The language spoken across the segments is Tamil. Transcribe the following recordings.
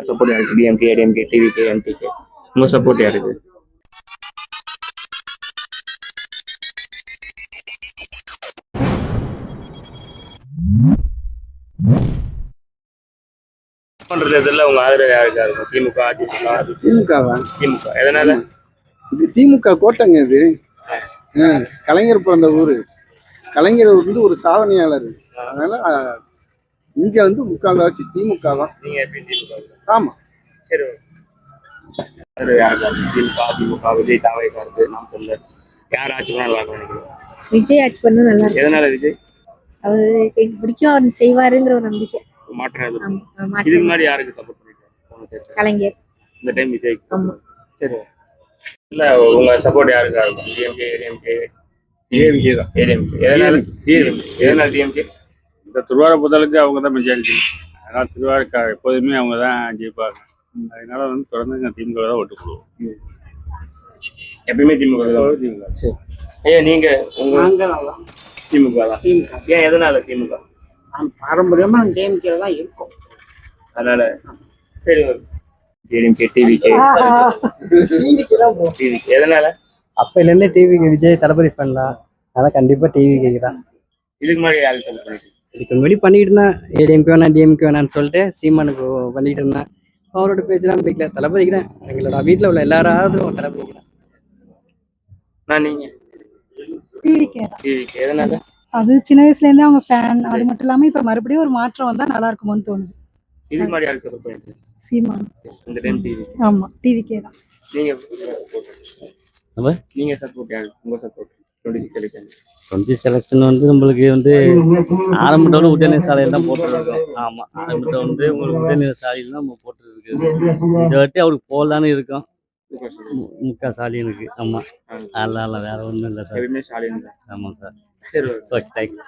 சப்போர்ட் யாருக்கு? DMK, ADMK, TVK, NTK. உங்க சப்போர்ட் யாருக்கு? பண்றதுல உங்க ஆதரவு யாருக்கா இருக்கும்? திமுக, அதிமுக? திமுக தான். திமுக. எதனால? இது திமுக கோட்டைங்க. இது கலைஞர் பிறந்த ஊரு. கலைஞர் வந்து ஒரு சாதனையாளர். அதனால இங்க வந்து முக்கால்வாசி திமுக தான். நீங்க எப்படி திமுக? ஆமா. சரி. யாருக்கா? திமுக, அதிமுக, விஜய் தாவைக்கா இருக்கு, நாம் தமிழர். யார் ஆட்சி பண்ணா நல்லா நினைக்கிறீங்க? விஜய் ஆட்சி பண்ணா நல்லா இருக்கும். எதனால விஜய்? அவருக்கு பிடிக்கும், அவர் செய்வாருங்கிற ஒரு நம்பிக்கை. மாற்றம் இதுக்கு முன்னாடி யாருக்கு சப்போர்ட் பண்ணிருக்காங்க? கலைஞர். இந்த டைம் விஜய். ஆமா. சரி. இல்ல உங்க சப்போர்ட் யாருக்கா இருக்கும்? டிஎம்கே, ஏடிஎம்கே? டிஎம்கே தான். ஏடிஎம்கே. எதனால டிஎம்கே? இந்த திருவாரூர் பொறுத்தளவுக்கு அவங்க தான் மெஜாரிட்டி. அதனால திருவாரூர் எப்போதுமே அவங்க தான் ஜெயிப்பாங்க. அதனால வந்து தொடர்ந்து திமுக தான் ஓட்டு போடுவோம். எப்பயுமே திமுக தான். திமுக. சரி. ஐயா நீங்க உங்க திமுக தான். ஏன் எதனால திமுக? பாரம்பரியமா டிஎம்கே தான் இருக்கும். அதனால சரி. DMK, TVK, TVK. எதனால? அப்பையில இருந்தே டிவிக்கு விஜய் தளபதி பண்ணலாம். அதனால கண்டிப்பா டிவிக்கு தான். இதுக்கு முன்னாடி யாருக்கு சப்போர்ட் பண்ணிருக்கீங்க? இதுக்கு முன்னாடி பண்ணிட்டு இருந்தேன். ஏடிஎம்கே வேணாம், டிஎம்கே வேணான்னு சொல்லிட்டு சீமானுக்கு பண்ணிட்டு இருந்தேன். அவரோட பேஜெல்லாம் பிடிக்கல. தளபதிக்கு தான். எங்களோட வீட்டுல உள்ள எல்லாரும் தளபதிக்கு தான். நான் நீங்க டிவிகே. எதனால? அது சின்ன வயசுல இருந்தே அவங்க ஃபேன். அது மட்டும் இல்லாம இப்ப மறுபடியும் ஒரு மாற்றம் வந்தா நல்லா இருக்குமோன்னு தோணுது. இதுக்கு முன்னாடி யாருக்கு சப்போர்ட் பண்ணிருக்கீங்க? சீமான். இந்த டைம் டிவி. ஆமா, டிவிகே தான். நீங்க சப்போர்ட் யாரு? உங்க சப்போர்ட் 26 செலக்ஷன் வந்து நம்மளுக்கு வந்து ஆரம்பத்தோட உதயநிதி ஸ்டாலின் தான் போட்டுருக்கோம். ஆமா, ஆரம்பத்தை வந்து உங்களுக்கு உதயநிதி ஸ்டாலின் தான் நம்ம போட்டுருக்கு. இந்த வாட்டி அவருக்கு போகலான்னு இருக்கோம். முக்கா ஸ்டாலினுக்கு. ஆமா, அதெல்லாம் வேற ஒன்றும் இல்லை சார். ஆமா சார். சரி. Okay, thank you.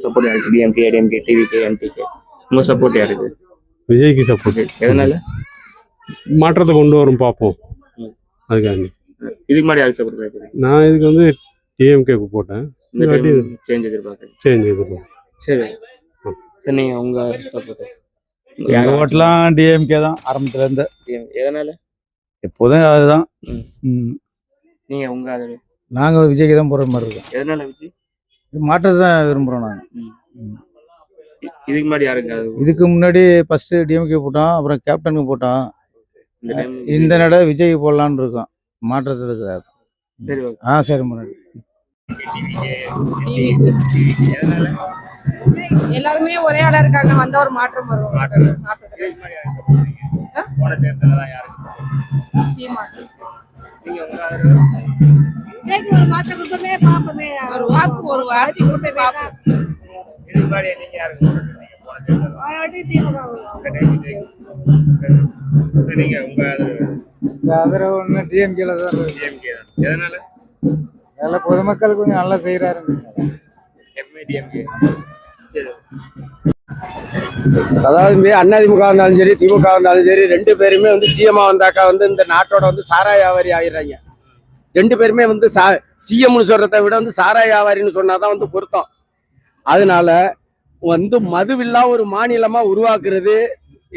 சப்போர்ட் யாருக்கு? DMK, ADMK, TVK, NTK. உங்க சப்போர்ட் யாருக்கு? விஜய்க்கு சப்போர்ட். எதனால? மாற்றத்தை கொண்டு வரும் பார்ப்போம். அதுக்காக. இதுக்கு முன்னாடி யாருக்கு சப்போர்ட் பண்ணிருக்கீங்க? நான் இதுக்கு வந்து டிஎம்கேக்கு போட்டேன். சேஞ்ச் எதிர்பார்க்குறேன். சேஞ்ச் எதிர்பார்க்குறேன். சரி. சரி, நீங்க உங்க சப்போர்ட்? எங்க ஓட்டெல்லாம் டிஎம்கே தான் ஆரம்பத்துல இருந்து. எதனால? எப்போதும் அதுதான். நீங்க உங்க ஆதரவு? நாங்க விஜய்க்கு தான் போற மாதிரி இருக்கோம். எதனால விஜய்? மாற்றத்தை தான் விரும்புறோம் நாங்க. இதுக்கு முன்னாடி யாருங்க? இதுக்கு முன்னாடி ஃபர்ஸ்ட் டிஎம்கே போட்டோம், அப்புறம் கேப்டனுக்கு போட்டோம். இந்த நட விஜய் போடலான்னு இருக்கோம். மாற்றத்துக்கு. சரி. சரி. முன்னாடி எல்லாருமே ஒரே ஆளா இருக்காங்க. வந்தா ஒரு மாற்றம் வரும். ஒரு மாற்றம் கொடுத்தமே பாப்பமே. ஒரு வாக்கு ஒரு வார்த்தை கொடுத்தே பாப்போம். ஆதரவு ஒன்று டிஎம்கேல தான். எதனால? நல்ல பொதுமக்களுக்கு கொஞ்சம் நல்லா செய்யறாருங்க. அதாவது அதிமுக இருந்தாலும் சரி, திமுக இருந்தாலும் சரி, ரெண்டு பேருமே வந்து சிஎம்மா வந்தாக்கா வந்து இந்த நாட்டோட வந்து சாராய வியாபாரி ஆகிடுறாங்க. ரெண்டு பேருமே வந்து சிஎம்னு சொல்றதை விட வந்து சாராய வியாபாரின்னு சொன்னாதான் வந்து பொருத்தம். அதனால வந்து மதுவில்லா ஒரு மாநிலமா உருவாக்குறது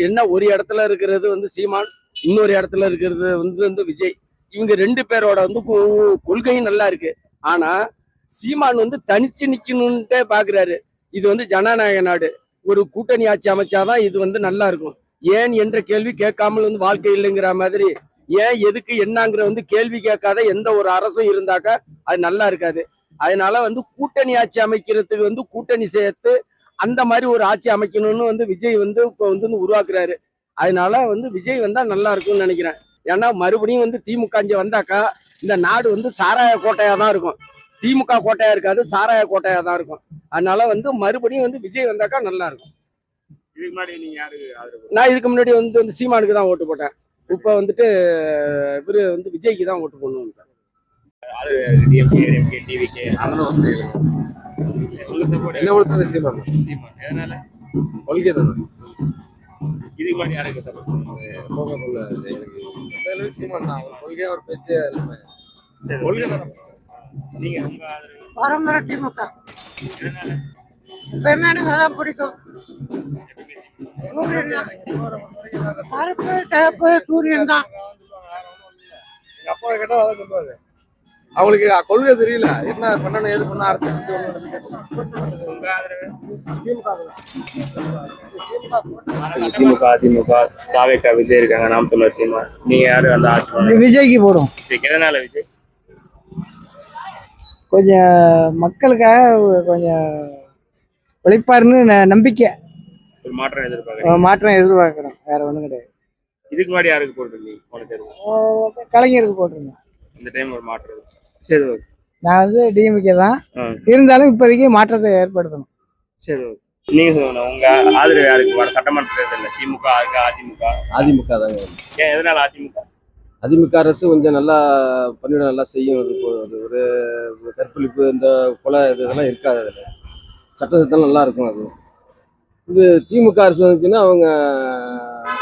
என்ன, ஒரு இடத்துல இருக்கிறது வந்து சீமான், இன்னொரு இடத்துல இருக்கிறது வந்து விஜய். இவங்க ரெண்டு பேரோட வந்து கொள்கையும் நல்லா இருக்கு. ஆனா சீமான் வந்து தனிச்சு நிக்கணும்ட்டே பாக்குறாரு. இது வந்து ஜனநாயக நாடு, ஒரு கூட்டணி ஆட்சி அமைச்சாதான் இது வந்து நல்லா இருக்கும். ஏன் என்ற கேள்வி கேட்காமல் வந்து வாழ்க்கை இல்லைங்கிற மாதிரி, ஏன் எதுக்கு என்னங்கிற வந்து கேள்வி கேட்காத எந்த ஒரு அரசும் இருந்தாக்கா அது நல்லா இருக்காது. அதனால வந்து கூட்டணி ஆட்சி அமைக்கிறதுக்கு வந்து கூட்டணி சேர்த்து அந்த மாதிரி ஒரு ஆட்சி அமைக்கணும்னு வந்து விஜய் வந்து இப்போ வந்து உருவாக்குறாரு. அதனால வந்து விஜய் வந்தா நல்லா இருக்கும்னு நினைக்கிறேன். ஏன்னா மறுபடியும் வந்து திமுக இங்க வந்தாக்கா இந்த நாடு வந்து சாராய கோட்டையா தான் இருக்கும். திமுக கோட்டையா இருக்காது, சாராய கோட்டையா தான் இருக்கும். அதனால வந்து மறுபடியும் வந்து விஜய் வந்தாக்கா நல்லா இருக்கும். நான் இதுக்கு முன்னாடி வந்து சீமானுக்கு தான் ஓட்டு போட்டேன். இப்ப வந்துட்டு இவரு வந்து விஜய்க்கு தான் ஓட்டு போடணும். என்ன ஓட்டு? சீமான். எதனால? கொள்கை தானே. இதுக்கு முன்னாடி யாருக்கு சப்போர்ட்? சீமான் தான். அவர் கொள்கை, அவர் பேச்சு எல்லாமே கொள்கை தானே. நீங்க உங்க ஆதரவு? பரம்பரை திமுக. எப்பயுமே எனக்கு அதான் பிடிக்கும். கருப்பு சிவப்பு சூரியன் தான். எங்க அப்பா கேட்டா அதை சொல்லுவாரு. அவங்களுக்கு கொள்கை தெரியல, என்ன பண்ணணும் ஏது பண்ண அரசியல் உங்க ஆதரவு திமுக. திமுக, அதிமுக, தாவேகா, விஜய் இருக்காங்க, நாம் தமிழர் டீம். நீங்க யாரு அந்த ஆட்சி பண்ணணும்? விஜய்க்கு போடும். எதனால விஜய்? கொஞ்சம் மக்களுக்காக கொஞ்சம் உழைப்பாருன்னு நம்பிக்கை, ஒரு மாற்றம் எதிர்பார்க்கறீங்க? மாற்றம் எதிர்பார்க்குறோம், வேற ஒன்றும் கிடையாது. இதுக்கு முன்னாடி யாருக்கு போட்டிருந்தீங்க போன தேர்வு? கலைஞருக்கு போட்டிருந்தேன். இந்த டைம் ஒரு மாற்றம் இருக்கு. சரி ஓகே. நான் வந்து டிஎம்கே தான், இருந்தாலும் இப்போதைக்கு மாற்றத்தை ஏற்படுத்தணும். சரி ஓகே. நீங்க சொல்லுங்க, உங்க ஆதரவு யாருக்கு வர சட்டமன்ற தேர்தலில்? திமுக இருக்கா, அதிமுக? அதிமுக தாங்க. ஏன் எதனால அதிமுக? அதிமுக அரசு கொஞ்சம் நல்லா பண்ணிட, நல்லா செய்யும். அது ஒரு கற்பழிப்பு, இந்த கொலை இதெல்லாம் இருக்காது. அதில் சட்டத்திட்டம் நல்லா இருக்கும். அது இது திமுக அரசு வந்துச்சுன்னா அவங்க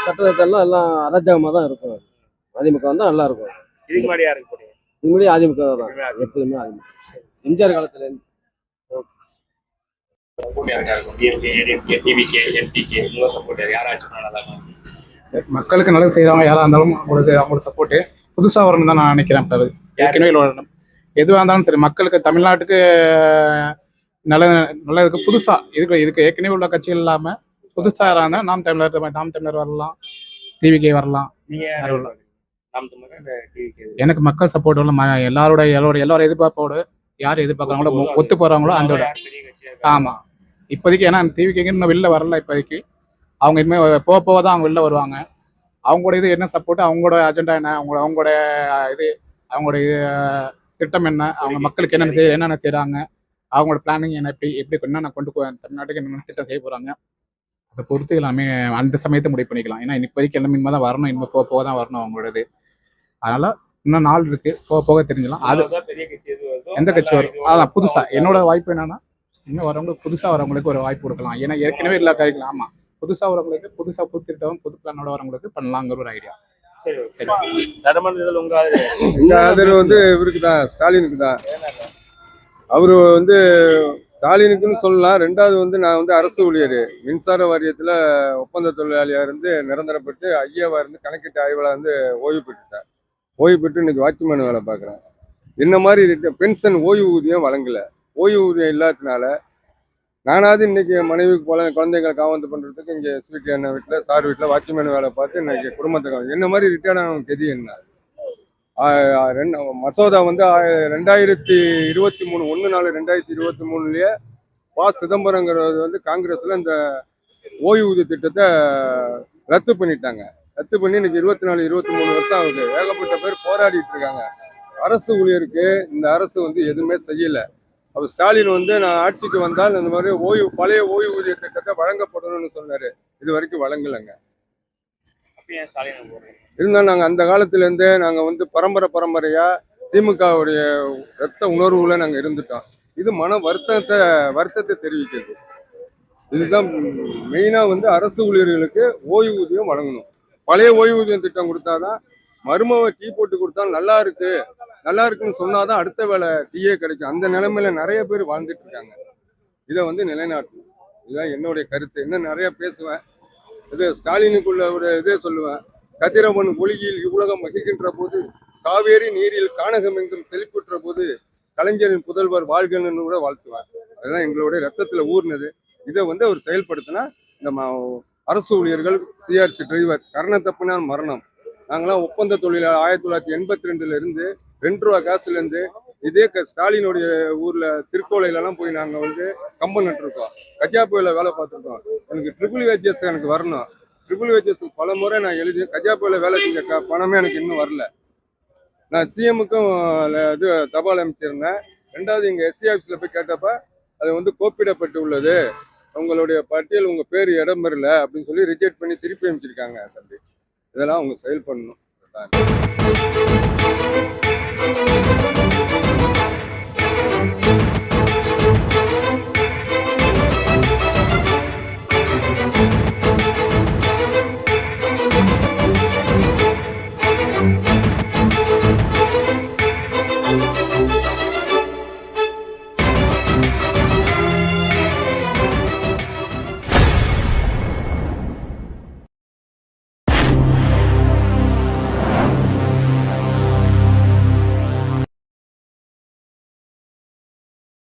சட்டத்திட்டம்லாம் எல்லாம் அராஜகமாக தான் இருக்கும். அதிமுக வந்தால் நல்லா இருக்கும். இதுக்கு முன்னாடி யாருக்கு போட்டீங்க? இது முன்னாடி அதிமுக தான், எப்போதுமே அதிமுக. எம்ஜிஆர் காலத்துல இருந்து சப்போர்ட் யாருக்கா இருக்கும்? டிஎம்கே, ஏடிஎம்கே, டிவிகே, என்டிகே, உங்க சப்போர்ட் யார் ஆட்சி பண்ணா நல்லா இருக்கும்? மக்களுக்கு நல்லது செய்கிறவங்க யாராக இருந்தாலும் அவங்களோட சப்போர்ட்டு புதுசாக வரணும்னு தான் நான் நினைக்கிறேன். இப்போ ஏற்கனவே வரணும், எதுவாக இருந்தாலும் சரி. மக்களுக்கு தமிழ்நாட்டுக்கு நல்லதுக்கு புதுசாக இதுக்கு ஏற்கனவே உள்ள கட்சிகள் இல்லாமல் புதுசாக இருந்தால் நாம் தமிழர் வரலாம், டிவிகே வரலாம். நீங்க நாம் தமிழர் இந்த டிவிகே? எனக்கு மக்கள் சப்போர்ட் உள்ள எல்லாரோட எதிர்பார்ப்போடு யார் எதிர்பார்க்குறாங்களோ ஒத்து போகிறாங்களோ அந்த. ஆமாம், இப்போதைக்கு ஏன்னா டிவிகேக்கு இன்னும் வெளில வரல. இப்போதைக்கு அவங்க இனிமேல் போக தான் அவங்க வெளில வருவாங்க. அவங்களோட இது என்ன சப்போர்ட், அவங்களோட அஜெண்டா என்ன, அவங்களோட திட்டம் என்ன, அவங்க மக்களுக்கு என்னென்ன செய்கிறாங்க, அவங்களோட பிளானிங் என்ன, எப்படி என்னென்ன தமிழ்நாட்டுக்கு என்னென்ன திட்டம் செய்ய போகிறாங்க, அதை பொறுத்து எல்லாமே அந்த சமயத்தை முடிவு பண்ணிக்கலாம். ஏன்னா இப்போதைக்கு எல்லாமே இனிமேல் தான் வரணும், இனிமேல் போக தான் வரணும் அவங்களோட. அதனால இன்னும் நாள் இருக்கு, போக தெரிஞ்சிடலாம். அது எந்த கட்சி வரும், அதான் புதுசாக என்னோட வாய்ப்பு என்னன்னா, இன்னும் வரவங்களுக்கு புதுசாக வரவங்களுக்கு ஒரு வாய்ப்பு கொடுக்கலாம். ஏன்னா ஏற்கனவே எல்லா காரியம். ஆமாம், புதுசாக வரவங்களுக்கு புது திட்டம், புது பிளானோட வரவங்களுக்கு பண்ணலாங்கிற ஒரு ஐடியா. சரி சரி. சட்டமன்றத்தில் உங்க ஆதரவு? எங்க ஆதரவு வந்து இவருக்கு தான், ஸ்டாலினுக்கு தான். அவரு வந்து ஸ்டாலினுக்குன்னு சொல்லலாம். ரெண்டாவது வந்து நான் வந்து அரசு ஊழியர், மின்சார வாரியத்துல ஒப்பந்த தொழிலாளியா இருந்து நிரந்தரப்பட்டு ஐயாவா இருந்து கணக்கீட்டு ஆய்வாளர் வந்து ஓய்வு பெற்றுட்டேன். ஓய்வு பெற்று இன்னைக்கு வாட்ச்மேன் வேலை பார்க்குறேன். என்ன மாதிரி பென்ஷன் ஓய்வூதியம் வழங்கல. ஓய்வூதியம் இல்லாததுனால நானாவது இன்னைக்கு மனைவிக்கு போல குழந்தைங்களை காவந்து பண்றதுக்கு இங்கே ஸ்வீட் அண்ணன் வீட்டில், சார் வீட்டில் வாட்ச்மேன் வேலை பார்த்து இன்னைக்கு குடும்பத்தை என்ன மாதிரி ரிட்டையர்ட் ஆனவங்க கெதி என்ன. மசோதா வந்து 2023 1/4/2023 ப. சிதம்பரங்கிறது வந்து காங்கிரஸ்ல இந்த ஓய்வூதிய திட்டத்தை ரத்து பண்ணிட்டாங்க. ரத்து பண்ணி இன்னைக்கு 24 23 வருஷம் ஆகுது. ஏகப்பட்ட பேர் போராடிட்டு இருக்காங்க. அரசு ஊழியருக்கு இந்த அரசு வந்து எதுவுமே செய்யல. அப்போ ஸ்டாலின் வந்து நான் ஆட்சிக்கு வந்தால் இந்த மாதிரி பழைய ஓய்வூதிய திட்டத்தை வழங்கப்படணும்னு சொன்னாரு. இது வரைக்கும் வழங்கலைங்க. இருந்தாலும் நாங்கள் அந்த காலத்திலேருந்தே நாங்கள் வந்து பரம்பரையா திமுகவுடைய ரத்த உணர்வுல நாங்கள் இருந்துட்டோம். இது மன வருத்தத்தை தெரிவிக்கிறது. இதுதான் மெயினாக வந்து அரசு ஊழியர்களுக்கு ஓய்வூதியம் வழங்கணும். பழைய ஓய்வூதியம் திட்டம் கொடுத்தாதான், மருமவை டீ போட்டு கொடுத்தா நல்லா இருக்குன்னு சொன்னாதான் அடுத்த வேலை டீயே கிடைக்கும். அந்த நிலைமையில நிறைய பேர் வாழ்ந்துட்டு இருக்காங்க. இதை வந்து நிலைநாட்டணும். இதுதான் என்னுடைய கருத்து. இன்னும் நிறைய பேசுவேன். இது ஸ்டாலினுக்குள்ள ஒரு இதே சொல்லுவேன். கதிரவன் ஒளியில் உலகம் மகிழ்கின்ற போது, காவேரி நீரில் கானகம் எங்கும் செழிப்புற்ற போது, கலைஞரின் புதல்வர் வாழ்கன்னு கூட வாழ்த்துவேன். அதெல்லாம் எங்களுடைய ரத்தத்துல ஊர்னது. இதை வந்து அவர் செயல்படுத்தினா இந்த அரசு ஊழியர்கள், சிஆர்சி டிரைவர் கரண தப்புனா மரணம். நாங்களாம் ஒப்பந்த தொழிலாளர் 1982 இருந்து 2 ரூபா காசுல இருந்து இதே ஸ்டாலினுடைய ஊர்ல திருக்கோளையிலலாம் போய் நாங்க வந்து கம்பம் நட்டுருக்கோம். கஜா புயல வேலை பார்த்துருக்கோம். எனக்கு ட்ரிபிள் வேஜஸ் எனக்கு வரணும். ட்ரிபிள் வேஜஸ் பல முறை நான் எழுதி கஜா புயல வேலை செஞ்ச பணமே எனக்கு இன்னும் வரல. நான் சிஎம்முக்கும் இது தபால் அமைச்சிருந்தேன். ரெண்டாவது இங்க எஸ்சி ஆஃபீஸ்ல போய் கேட்டப்ப அது வந்து கோப்பிடப்பட்டு உள்ளது, உங்களுடைய பட்டியல் உங்க பேர் இடம் பெறல அப்படின்னு சொல்லி ரிஜெக்ட் பண்ணி திருப்பி அமைச்சிருக்காங்க. தம்பி, இதெல்லாம் அவங்க செயல்படணும்.